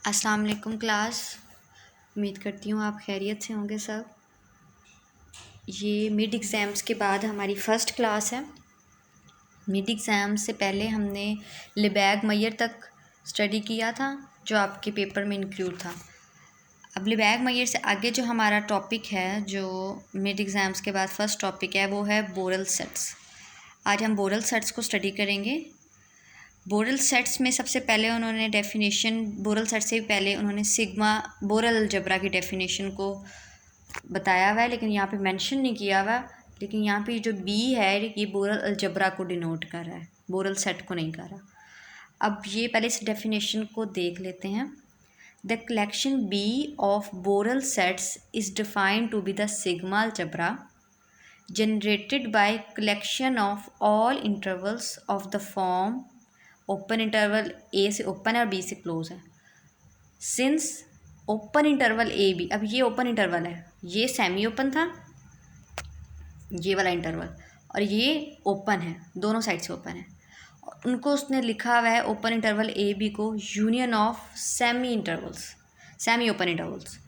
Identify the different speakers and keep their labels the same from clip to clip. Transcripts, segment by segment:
Speaker 1: अस्सलाम वालेकुम क्लास। उम्मीद करती हूँ आप खैरियत से होंगे सब। ये मिड एग्ज़ाम्स के बाद हमारी फ़र्स्ट क्लास है। मिड एग्ज़ाम से पहले हमने लिबैग मयर तक स्टडी किया था जो आपके पेपर में इंक्लूड था। अब लिबैग मयर से आगे जो हमारा टॉपिक है, जो मिड एग्ज़ाम्स के बाद फ़र्स्ट टॉपिक है, वो है बोरल सेट्स। आज हम बोरल सेट्स को स्टडी करेंगे। बोरल सेट्स में सबसे पहले उन्होंने डेफिनेशन, बोरल सेट से भी पहले उन्होंने सिग्मा बोरल अलजबरा की डेफिनेशन को बताया हुआ है, लेकिन यहाँ पे मेंशन नहीं किया हुआ। लेकिन यहाँ पे जो बी है ये बोरल अलजबरा को डिनोट कर रहा है, बोरल सेट को नहीं कर रहा। अब ये पहले इस डेफिनेशन को देख लेते हैं। The collection B of Borel sets is defined to be the sigma algebra generated by collection of all intervals of the form open interval A से ओपन है और बी से क्लोज है। Since open interval A B, अब ये open interval है, ये semi open था ये वाला इंटरवल, और ये ओपन है, दोनों साइड से ओपन है। और उनको उसने लिखा हुआ है ओपन इंटरवल ए बी को union of semi intervals, semi open intervals.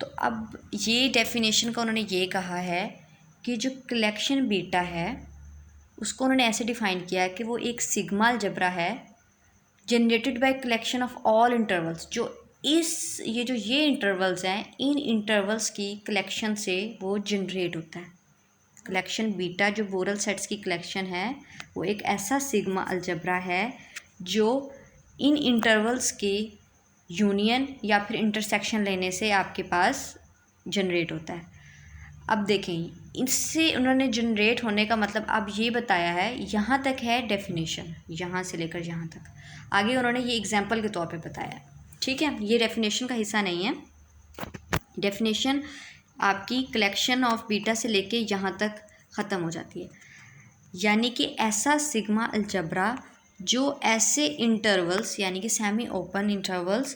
Speaker 1: तो अब ये डेफिनेशन का उन्होंने ये कहा है कि जो कलेक्शन बीटा है उसको उन्होंने ऐसे डिफ़ाइन किया है कि वो एक सिग्मा अलजबरा है generated by collection of all intervals, जो ये इंटरवल्स हैं, इन इंटरवल्स की कलेक्शन से वो जनरेट होता है। कलेक्शन बीटा जो बोरल सेट्स की कलेक्शन है वो एक ऐसा सिग्मा अलजबरा है जो इन इंटरवल्स के यूनियन या फिर इंटरसेक्शन लेने से आपके पास जनरेट होता है। अब देखें, इससे उन्होंने जनरेट होने का मतलब अब ये बताया है। यहाँ तक है डेफिनेशन, यहाँ से लेकर यहाँ तक। आगे उन्होंने ये एग्जांपल के तौर पे बताया, ठीक है। ये डेफिनेशन का हिस्सा नहीं है। डेफिनेशन आपकी कलेक्शन ऑफ बीटा से लेके यहाँ तक ख़त्म हो जाती है। यानी कि ऐसा सिग्मा अलजबरा जो ऐसे इंटरवल्स यानी कि सेमी ओपन इंटरवल्स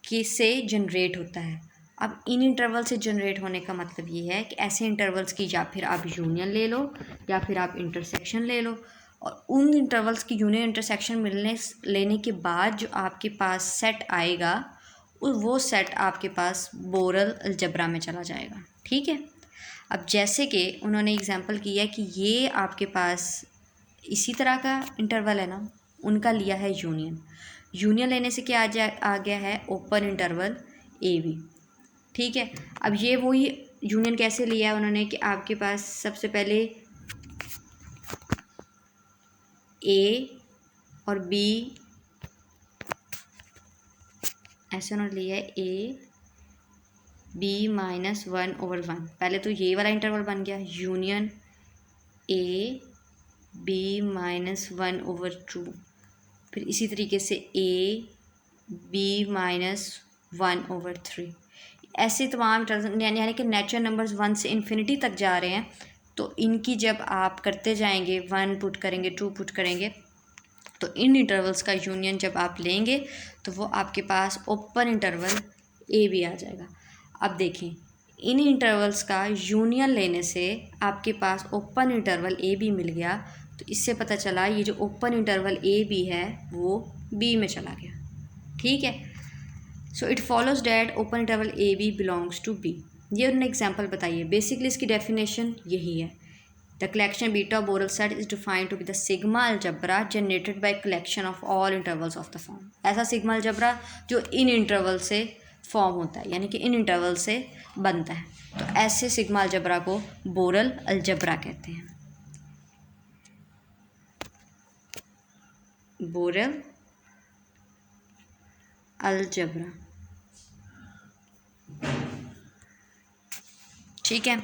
Speaker 1: के से जनरेट होता है। अब इन इंटरवल से जनरेट होने का मतलब ये है कि ऐसे इंटरवल्स की या फिर आप यूनियन ले लो या फिर आप इंटरसेक्शन ले लो, और उन इंटरवल्स की यूनियन इंटरसेक्शन लेने के बाद जो आपके पास सेट आएगा वो सेट आपके पास बोरल अलजबरा में चला जाएगा, ठीक है। अब जैसे कि उन्होंने एग्जांपल किया कि ये आपके पास इसी तरह का इंटरवल है ना, उनका लिया है यूनियन लेने से क्या आ गया है ओपन इंटरवल ए बी, ठीक है। अब ये वही यूनियन कैसे लिया है उन्होंने कि आपके पास सबसे पहले ए और बी ऐसे उन्होंने लिया है ए बी -1/1। पहले तो ये वाला इंटरवल बन गया यूनियन ए बी -1/2, फिर इसी तरीके से ए बी -1/3। ऐसे तमाम यानी कि नेचुरल नंबर्स 1 से इन्फिनिटी तक जा रहे हैं, तो इनकी जब आप करते जाएंगे 1 पुट करेंगे 2 पुट करेंगे तो इन इंटरवल्स का यूनियन जब आप लेंगे तो वो आपके पास ओपन इंटरवल ए बी आ जाएगा। अब देखें, इन इंटरवल्स का यूनियन लेने से आपके पास ओपन इंटरवल ए बी मिल गया, तो इससे पता चला ये जो ओपन इंटरवल ए बी है वो बी में चला गया, ठीक है। So it follows that open interval A B belongs to B. ये उन्होंने एग्जांपल बताई है। बेसिकली इसकी डेफिनेशन यही है। The collection beta of Borel set is defined to be the sigma algebra generated by collection of all intervals of the form. ऐसा sigma algebra जो इन इंटरवल से फॉर्म होता है, यानी कि इन इंटरवल से बनता है, तो ऐसे सिग्मा अलजबरा को बोरल अलजबरा कहते हैं। बोरल अलजबरा, ठीक है।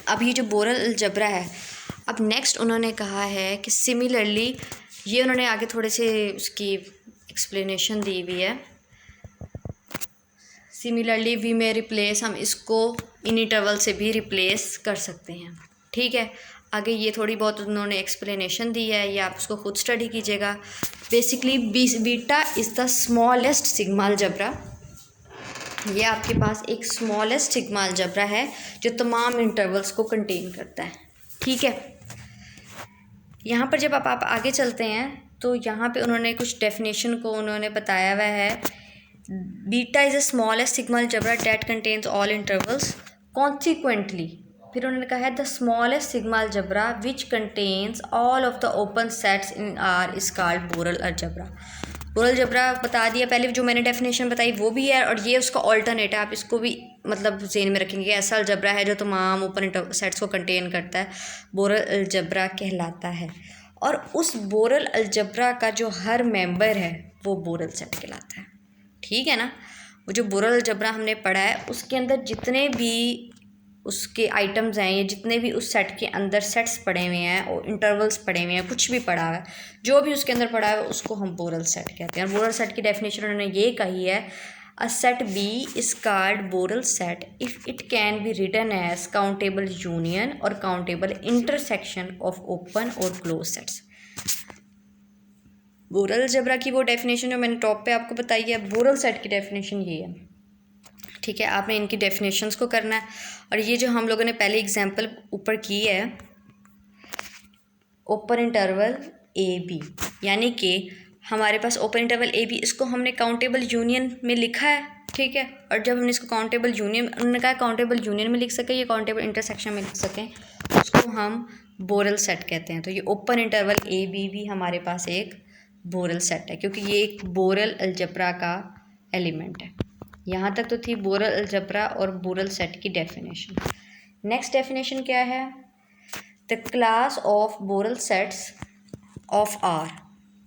Speaker 1: अब ये जो बोरल अलजबरा है, अब नेक्स्ट उन्होंने कहा है कि सिमिलरली, ये उन्होंने आगे थोड़े से उसकी एक्सप्लेनेशन दी हुई है। सिमिलरली वी में रिप्लेस, हम इसको इन इंटरवल से भी रिप्लेस कर सकते हैं, ठीक है। आगे ये थोड़ी बहुत उन्होंने एक्सप्लेनेशन दी है, ये आप उसको खुद स्टडी कीजिएगा। Basically beta is the smallest sigma algebra. ये आपके पास एक स्मॉलेस्ट सिग्मा अलजबरा है जो तमाम इंटरवल्स को कंटेन करता है, ठीक है। यहाँ पर जब आप आगे चलते हैं तो यहाँ पे उन्होंने कुछ डेफिनेशन को उन्होंने बताया हुआ है। Beta is a smallest sigma algebra that contains all intervals consequently. फिर उन्होंने कहा है the smallest sigma algebra which contains all of the open sets in R is called Borel algebra. Borel algebra बता दिया, पहले जो मैंने डेफिनेशन बताई वो भी है, और ये उसका ऑल्टरनेट है। आप इसको भी मतलब ज़हन में रखेंगे, ऐसा अलजेब्रा है जो तमाम ओपन सेट्स को कंटेन करता है, बोरल अलजेब्रा कहलाता है। और उस बोरल अलजेब्रा का जो हर मेंबर है वो बोरल सेट कहलाता है। ठीक है ना। वो जो बोरल अलजेब्रा हमने पढ़ा है उसके अंदर जितने भी उसके आइटम्स हैं, या जितने भी उस सेट के अंदर सेट्स पड़े हुए हैं और इंटरवल्स पड़े हुए हैं, कुछ भी पड़ा हुआ है, जो भी उसके अंदर पड़ा है उसको हम बोरल सेट कहते हैं। और बोरल सेट की डेफिनेशन उन्होंने ये कही है, a set B is called Borel set if it can be written as countable union और काउंटेबल इंटरसेक्शन ऑफ ओपन और क्लोज सेट्स। बोरल अलजेब्रा की वो डेफिनेशन जो मैंने टॉप पे आपको बताई है, बोरल सेट की डेफिनेशन ये है। ठीक है, आपने इनकी डेफिनेशंस को करना है। और ये जो हम लोगों ने पहले एग्जांपल ऊपर की है, ओपन इंटरवल ए बी, यानी कि हमारे पास ओपन इंटरवल ए बी, इसको हमने काउंटेबल यूनियन में लिखा है। ठीक है, और जब हमने इसको काउंटेबल यूनियन, उन्होंने कहा काउंटेबल यूनियन में लिख सकें या काउंटेबल इंटरसेक्शन में लिख सकें, उसको हम बोरल सेट कहते हैं। तो ये ओपन इंटरवल ए बी भी हमारे पास एक बोरल सेट है, क्योंकि ये एक बोरल अलजेब्रा का एलिमेंट है। यहाँ तक तो थी बोरल अलजेब्रा और बोरल सेट की डेफिनेशन। नेक्स्ट डेफिनेशन क्या है, the class of Borel sets of R,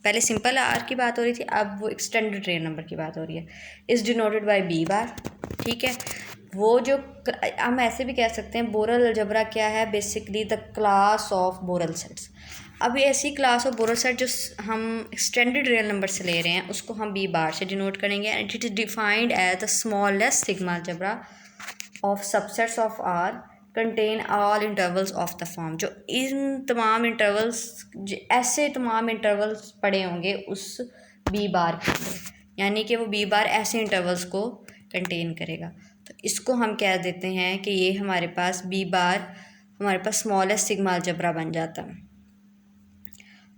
Speaker 1: पहले सिंपल आर की बात हो रही थी, अब वो एक्सटेंडेड रियल नंबर की बात हो रही है, is denoted by B bar. ठीक है, वो जो हम ऐसे भी कह सकते हैं, बोरल अलजेब्रा क्या है, basically the class of Borel sets. अब ऐसी क्लास ऑफ बोरल सेट जो हम एक्सटेंडेड रियल नंबर से ले रहे हैं उसको हम बी बार से डिनोट करेंगे, and it is defined as the smallest sigma algebra of subsets of R contain all intervals of the form. जो इन तमाम इंटरवल्स, ऐसे तमाम इंटरवल्स पड़े होंगे उस बी बार के अंदर, यानी कि वो बी बार ऐसे इंटरवल्स को कंटेन करेगा। तो इसको हम कह देते हैं कि ये हमारे पास बी बार हमारे पास स्मॉलेस्ट सिग्मा अलजेब्रा बन जाता है।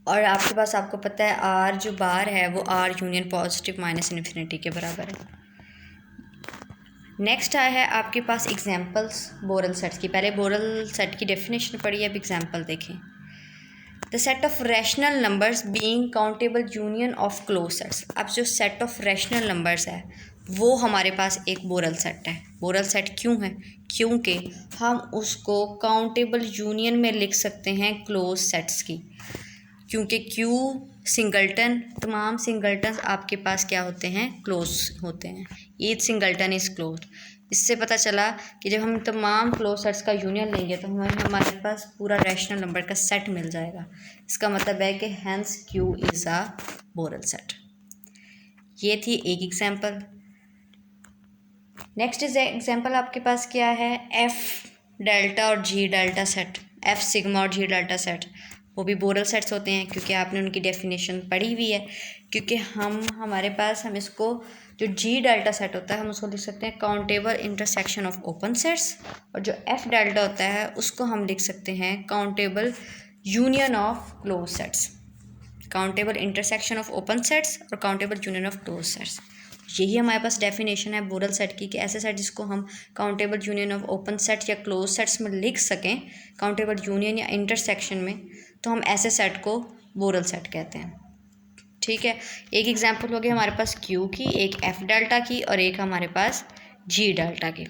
Speaker 1: और आपके पास, आपको पता है आर जो बार है वो R union positive minus infinity के बराबर है। नेक्स्ट आया है आपके पास एग्जांपल्स बोरल सेट्स की। पहले बोरल सेट की डेफिनेशन पढ़ी, अब एग्जांपल देखें। The set of rational numbers being countable union of close sets. अब जो सेट ऑफ रैशनल नंबर्स है वो हमारे पास एक बोरल सेट है। बोरल सेट क्यों है, क्योंकि हम उसको काउंटेबल यूनियन में लिख सकते हैं क्लोज सेट्स की, क्योंकि क्यू सिंगल्टन, तमाम सिंगल्टन आपके पास क्या होते हैं, क्लोज होते हैं। Each singleton is close. इससे पता चला कि जब हम तमाम क्लोज सेट्स का यूनियन लेंगे तो हमारे पास पूरा रैशनल नंबर का सेट मिल जाएगा। इसका मतलब है कि hence Q is a Borel set. ये थी एक एग्जांपल। नेक्स्ट इज एग्जांपल आपके पास क्या है, एफ डेल्टा और जी डेल्टा सेट, एफ सिग्मा और जी डेल्टा सेट, वो भी बोरल सेट्स होते हैं, क्योंकि आपने उनकी डेफिनेशन पढ़ी हुई है। क्योंकि हमारे पास हम इसको, जो जी डेल्टा सेट होता है हम उसको लिख सकते हैं countable intersection of open sets, और जो एफ डेल्टा होता है उसको हम लिख सकते हैं countable union of close sets. Countable intersection of open sets और countable union of close sets, यही हमारे पास डेफिनेशन है बोरल सेट की, कि ऐसे सेट जिसको हम countable union of open set या क्लोज सेट्स में लिख सकें, काउंटेबल यूनियन या इंटरसेक्शन में, तो हम ऐसे सेट को बोरल सेट कहते हैं। ठीक है, एक एग्जांपल हो गया हमारे पास क्यू की, एक एफ डेल्टा की और एक हमारे पास जी डेल्टा की।